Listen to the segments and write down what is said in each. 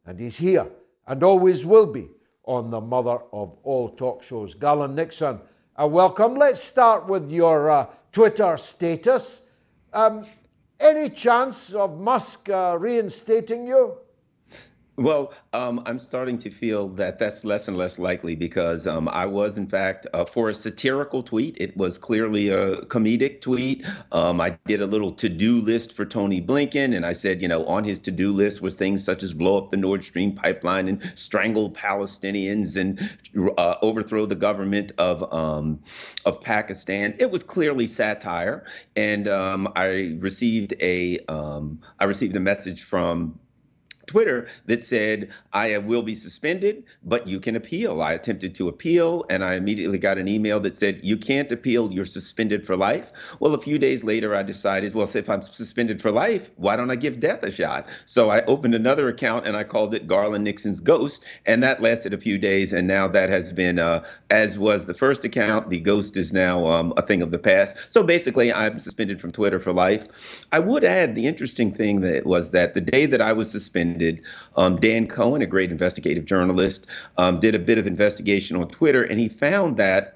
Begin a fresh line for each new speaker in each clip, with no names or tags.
And he's here and always will be on the mother of all talk shows. Garland1, welcome. Let's start with your Twitter status. Any chance of Musk reinstating you?
Well, I'm starting to feel that that's less and less likely because I was, in fact, for a satirical tweet. It was clearly a comedic tweet. I did a little to-do list for Tony Blinken, and I said, on his to-do list was things such as blow up the Nord Stream pipeline and strangle Palestinians and overthrow the government of Pakistan. It was clearly satire, and I received a message from Twitter that said, I will be suspended, but you can appeal. I attempted to appeal, and I immediately got an email that said, you can't appeal, you're suspended for life. Well, a few days later, I decided, well, if I'm suspended for life, why don't I give death a shot? So I opened another account, and I called it Garland1's Ghost, and that lasted a few days, and now that has been, as was the first account, the Ghost is now a thing of the past. So basically, I'm suspended from Twitter for life. I would add the interesting thing that was that the day that I was suspended, Dan Cohen, a great investigative journalist, did a bit of investigation on Twitter, and he found that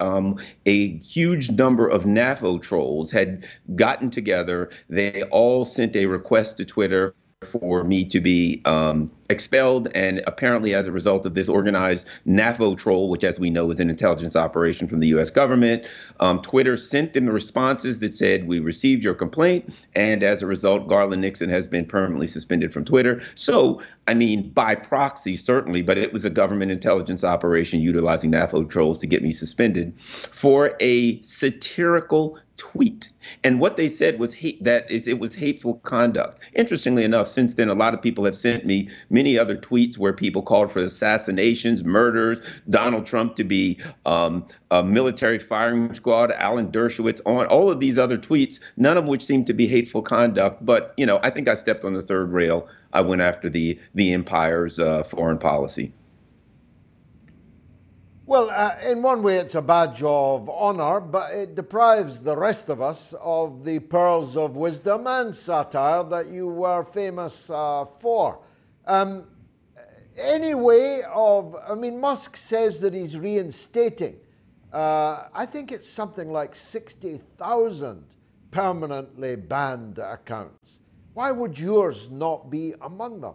a huge number of NAFO trolls had gotten together. They all sent a request to Twitter for me to be expelled, and apparently as a result of this organized NAFO troll, which as we know is an intelligence operation from the U.S. government, Twitter sent them the responses that said, we received your complaint, and as a result, Garland1 has been permanently suspended from Twitter. So, I mean, by proxy, certainly, but it was a government intelligence operation utilizing NAFO trolls to get me suspended for a satirical tweet. And what they said was it was hateful conduct. Interestingly enough, since then, a lot of people have sent me many other tweets where people called for assassinations, murders, Donald Trump to be a military firing squad, Alan Dershowitz, on all of these other tweets, none of which seemed to be hateful conduct. But, I think I stepped on the third rail. I went after the empire's foreign policy.
Well, in one way, it's a badge of honor, but it deprives the rest of us of the pearls of wisdom and satire that you were famous for. Musk says that he's reinstating. I think it's something like 60,000 permanently banned accounts. Why would yours not be among them?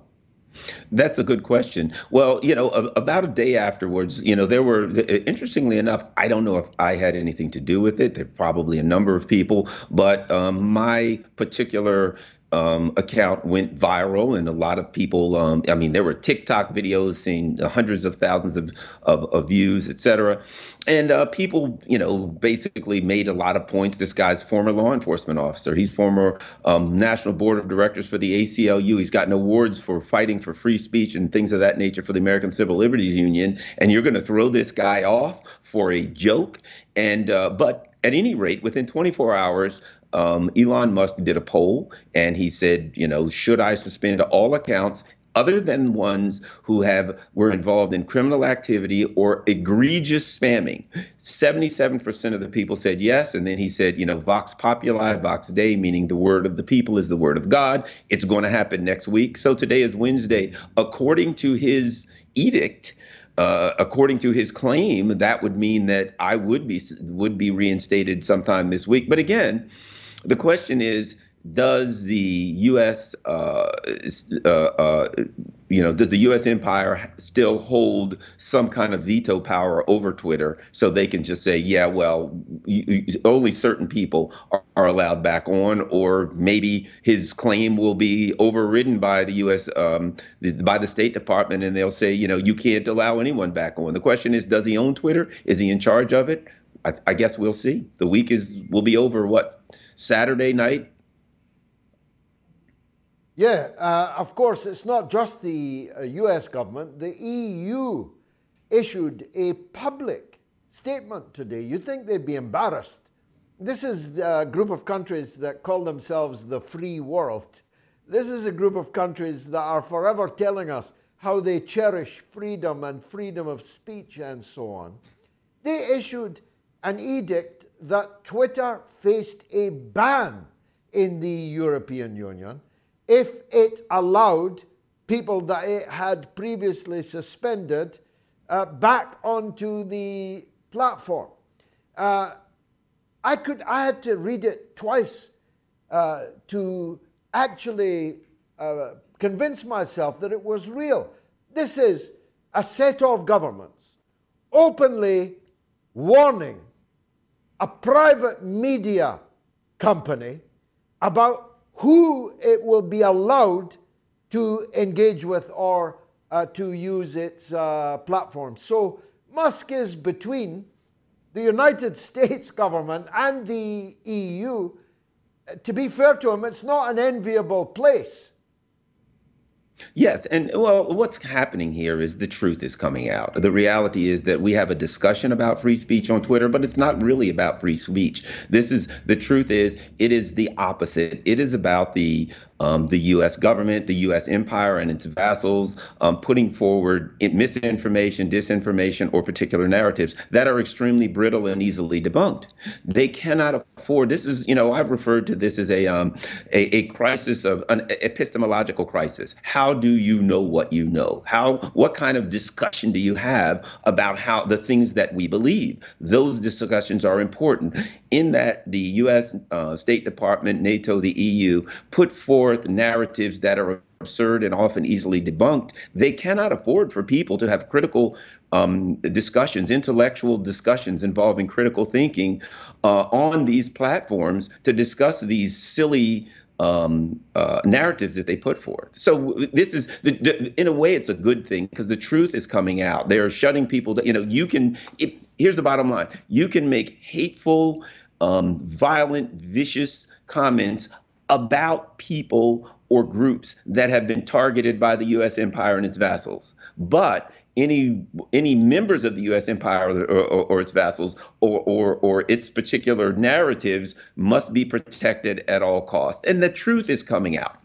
That's a good question. Well, about a day afterwards, there were, interestingly enough, I don't know if I had anything to do with it. There are probably a number of people, but my particular account went viral, and a lot of people, there were TikTok videos seeing hundreds of thousands of views, et cetera. And people, basically made a lot of points. This guy's former law enforcement officer. He's former national board of directors for the ACLU. He's gotten awards for fighting for free speech and things of that nature for the American Civil Liberties Union. And you're going to throw this guy off for a joke. And but at any rate, within 24 hours, Elon Musk did a poll, and he said, should I suspend all accounts other than ones who were involved in criminal activity or egregious spamming? 77% of the people said yes. And then he said, Vox Populi, Vox Dei, meaning the word of the people is the word of God. It's going to happen next week. So today is Wednesday. According to his edict, according to his claim, that would mean that I would be reinstated sometime this week. But again, the question is, does the U.S. Does the U.S. empire still hold some kind of veto power over Twitter, so they can just say, yeah, well, only certain people are allowed back on, or maybe his claim will be overridden by the U.S. By the State Department, and they'll say, you can't allow anyone back on. The question is, does he own Twitter? Is he in charge of it? I guess we'll see. The week will be over, Saturday night?
Yeah, of course, it's not just the US government. The EU issued a public statement today. You'd think they'd be embarrassed. This is a group of countries that call themselves the free world. This is a group of countries that are forever telling us how they cherish freedom and freedom of speech and so on. They issued an edict that Twitter faced a ban in the European Union if it allowed people that it had previously suspended back onto the platform. I had to read it twice to actually convince myself that it was real. This is a set of governments openly warning a private media company about who it will be allowed to engage with or to use its platform. So Musk is between the United States government and the EU. To be fair to him, it's not an enviable place.
Yes, and well, what's happening here is the truth is coming out. The reality is that we have a discussion about free speech on Twitter, but it's not really about free speech. The truth is, it is the opposite. It is about the U.S. government, the U.S. empire and its vassals putting forward misinformation, disinformation, or particular narratives that are extremely brittle and easily debunked. They cannot afford. This is, I've referred to this as a crisis of an epistemological crisis. How do you know what you know? What kind of discussion do you have about how the things that we believe? Those discussions are important. In that, the U.S. State Department, NATO, the EU put forth narratives that are absurd and often easily debunked. They cannot afford for people to have critical discussions, intellectual discussions involving critical thinking on these platforms to discuss these silly narratives that they put forth. So this is, in a way, it's a good thing because the truth is coming out. They're shutting people that, here's the bottom line. You can make hateful, violent, vicious comments about people or groups that have been targeted by the U.S. empire and its vassals. But any members of the U.S. empire or its vassals or its particular narratives must be protected at all costs. And the truth is coming out.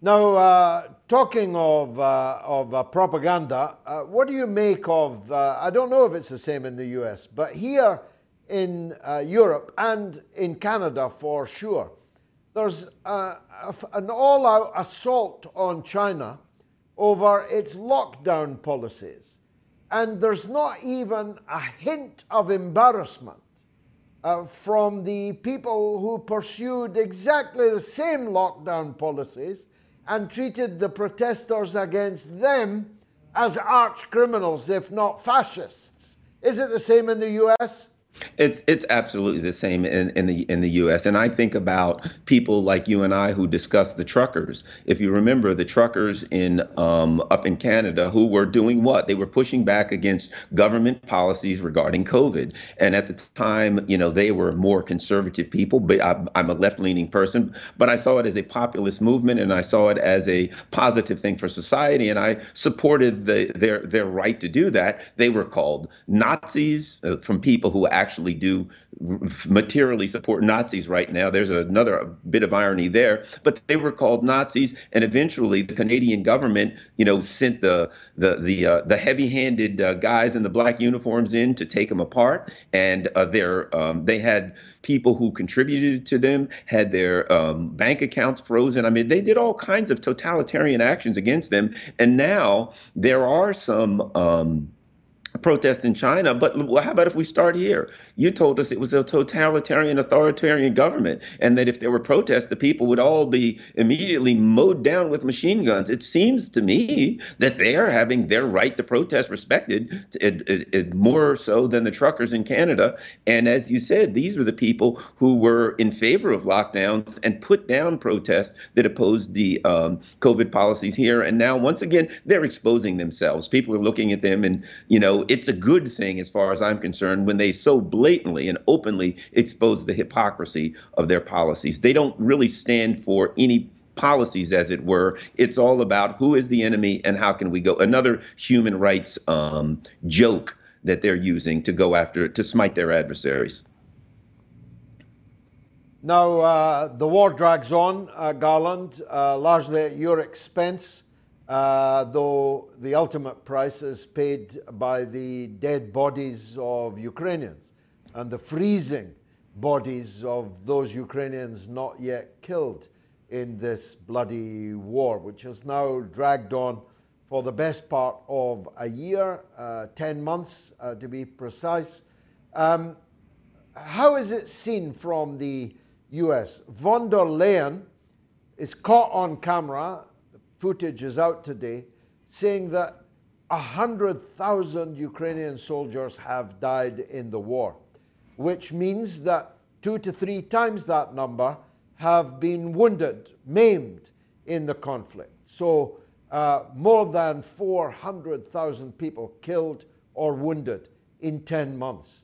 Now, talking of propaganda, what do you make of, I don't know if it's the same in the US, but here in Europe and in Canada for sure, there's an all-out assault on China over its lockdown policies. And there's not even a hint of embarrassment from the people who pursued exactly the same lockdown policies and treated the protesters against them as arch criminals, if not fascists. Is it the same in the US?
It's absolutely the same in the U.S. And I think about people like you and I who discuss the truckers. If you remember the truckers up in Canada who were doing what? They were pushing back against government policies regarding COVID. And at the time, they were more conservative people. But I'm a left-leaning person, but I saw it as a populist movement, and I saw it as a positive thing for society. And I supported their right to do that. They were called Nazis from people who actually do materially support Nazis right now. There's another bit of irony there, but they were called Nazis, and eventually the Canadian government, sent the heavy-handed guys in the black uniforms in to take them apart, and they had people who contributed to them, had their bank accounts frozen. I mean, they did all kinds of totalitarian actions against them, and now there are some protests in China, but how about if we start here? You told us it was a totalitarian, authoritarian government, and that if there were protests, the people would all be immediately mowed down with machine guns. It seems to me that they are having their right to protest respected, more so than the truckers in Canada. And as you said, these were the people who were in favor of lockdowns and put down protests that opposed the COVID policies here. And now, once again, they're exposing themselves. People are looking at them and, it's a good thing as far as I'm concerned when they so blatantly and openly expose the hypocrisy of their policies. They don't really stand for any policies, as it were. It's all about who is the enemy and how can we go. Another human rights joke that they're using to go after, to smite their adversaries.
Now, the war drags on, Garland, largely at your expense. Though the ultimate price is paid by the dead bodies of Ukrainians and the freezing bodies of those Ukrainians not yet killed. in this bloody war, which has now dragged on for the best part of a year, 10 months to be precise. How is it seen from the US? Von der Leyen is caught on camera, the footage is out today, saying that 100,000 Ukrainian soldiers have died in the war, which means that 2 to 3 times that number have been wounded, maimed in the conflict. So more than 400,000 people killed or wounded in 10 months.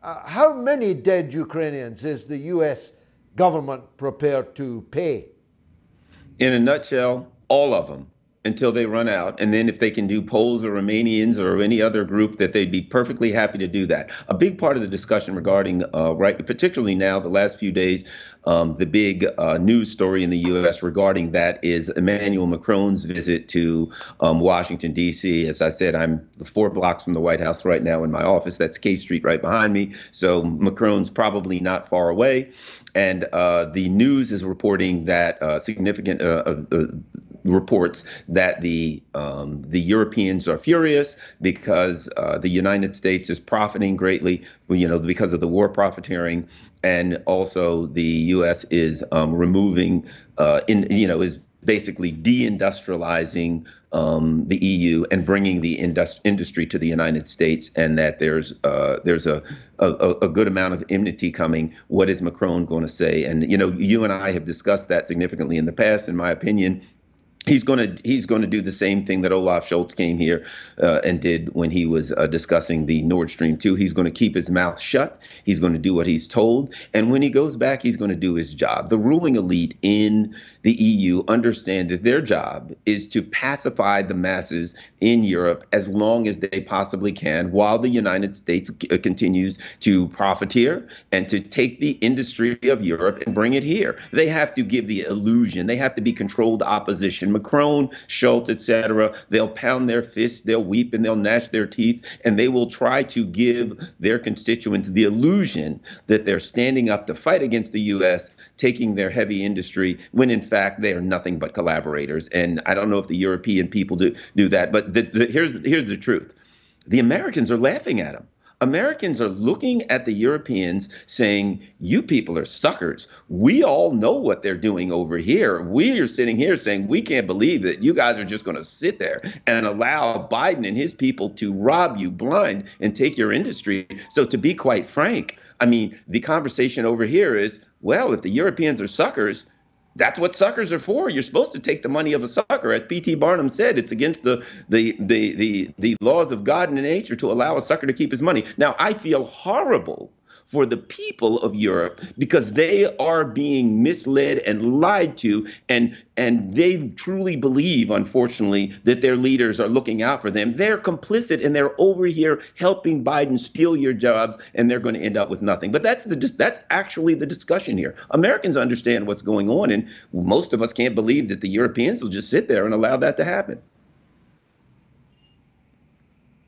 How many dead Ukrainians is the US government prepared to pay?
In a nutshell, all of them until they run out. And then if they can do Poles or Romanians or any other group, that they'd be perfectly happy to do that. A big part of the discussion regarding, particularly now, the last few days, the big news story in the U.S. regarding that is Emmanuel Macron's visit to Washington, D.C. As I said, I'm 4 blocks from the White House right now in my office. That's K Street right behind me. So Macron's probably not far away. And the news is reporting that significant reports that the Europeans are furious because the United States is profiting greatly, because of the war profiteering, and also the U.S. is removing, is basically deindustrializing the EU and bringing the industry to the United States, and that there's a good amount of enmity coming. What is Macron going to say? And you and I have discussed that significantly in the past. In my opinion, he's going to do the same thing that Olaf Scholz came here and did when he was discussing the Nord Stream 2. He's going to keep his mouth shut. He's going to do what he's told. And when he goes back, he's going to do his job. The ruling elite in the EU understand that their job is to pacify the masses in Europe as long as they possibly can, while the United States continues to profiteer and to take the industry of Europe and bring it here. They have to give the illusion. They have to be controlled opposition. Macron, Schultz, etc., they'll pound their fists, they'll weep, and they'll gnash their teeth, and they will try to give their constituents the illusion that they're standing up to fight against the U.S., taking their heavy industry, when in fact they are nothing but collaborators. And I don't know if the European people do that, but here's the truth. The Americans are laughing at them. Americans are looking at the Europeans saying, you people are suckers. We all know what they're doing over here. We are sitting here saying, we can't believe that you guys are just going to sit there and allow Biden and his people to rob you blind and take your industry. So to be quite frank, I mean, the conversation over here is, well, if the Europeans are suckers, that's what suckers are for. You're supposed to take the money of a sucker. As P.T. Barnum said, it's against the laws of God and nature to allow a sucker to keep his money. Now, I feel horrible for the people of Europe because they are being misled and lied to, and they truly believe, unfortunately, that their leaders are looking out for them. They're complicit, and they're over here helping Biden steal your jobs, and they're going to end up with nothing. But that's actually the discussion here. Americans understand what's going on, and most of us can't believe that the Europeans will just sit there and allow that to happen.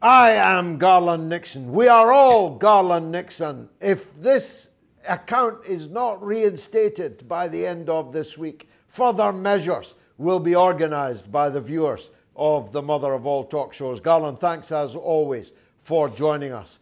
I am Garland Nixon. We are all Garland Nixon. If this account is not reinstated by the end of this week, further measures will be organized by the viewers of the mother of all talk shows. Garland, thanks as always for joining us.